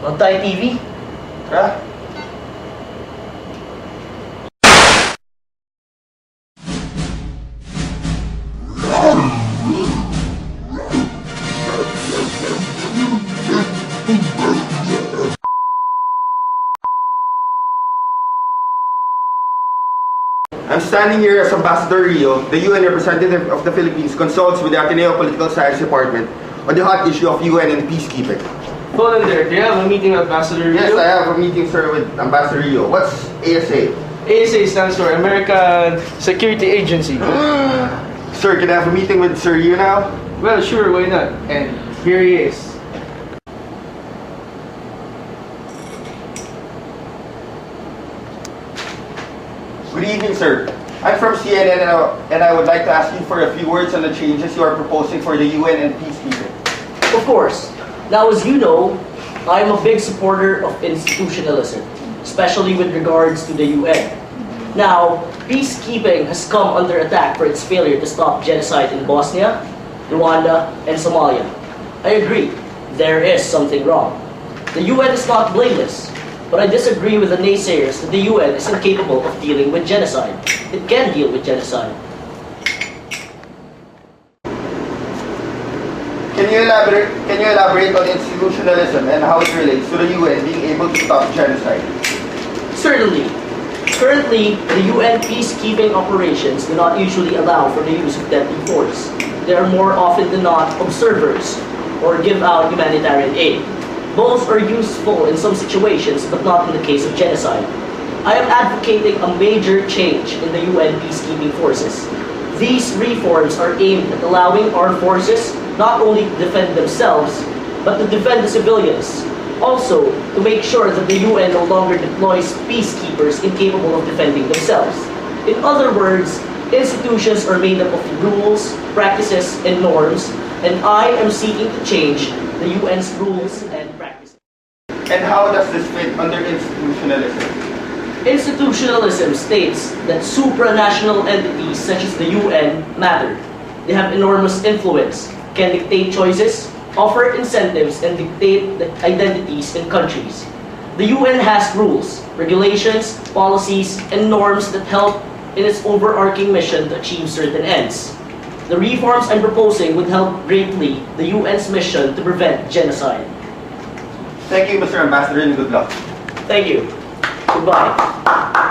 Huwag tayo TV. Tara. I'm standing here as Ambassador Rio, the UN representative of the Philippines, consults with the Ateneo Political Science Department on the hot issue of UN and peacekeeping. Hold on there. Do you have a meeting with Ambassador Rio? Yes, I have a meeting, sir, with Ambassador Rio. What's ASA? ASA stands for American Security Agency. Sir, can I have a meeting with Sir Rio now? Well, sure, why not? And here he is. Good evening, sir. I'm from CNN and I would like to ask you for a few words on the changes you are proposing for the UN and peacekeeping. Of course. Now, as you know, I'm a big supporter of institutionalism, especially with regards to the UN. Now, peacekeeping has come under attack for its failure to stop genocide in Bosnia, Rwanda, and Somalia. I agree, there is something wrong. The UN is not blameless, but I disagree with the naysayers that the UN is incapable of dealing with genocide. It can deal with genocide. Can you elaborate on institutionalism and how it relates to the UN being able to stop genocide? Certainly. Currently, the UN peacekeeping operations do not usually allow for the use of deadly force. They are more often than not observers or give out humanitarian aid. Both are useful in some situations, but not in the case of genocide. I am advocating a major change in the UN peacekeeping forces. These reforms are aimed at allowing our forces not only to defend themselves, but to defend the civilians. Also, to make sure that the UN no longer deploys peacekeepers incapable of defending themselves. In other words, institutions are made up of rules, practices, and norms, and I am seeking to change the UN's rules and practices. And how does this fit under institutionalism? Institutionalism states that supranational entities such as the UN matter. They have enormous influence, can dictate choices, offer incentives, and dictate the identities in countries. The UN has rules, regulations, policies, and norms that help in its overarching mission to achieve certain ends. The reforms I'm proposing would help greatly the UN's mission to prevent genocide. Thank you, Mr. Ambassador, and good luck. Thank you. Goodbye.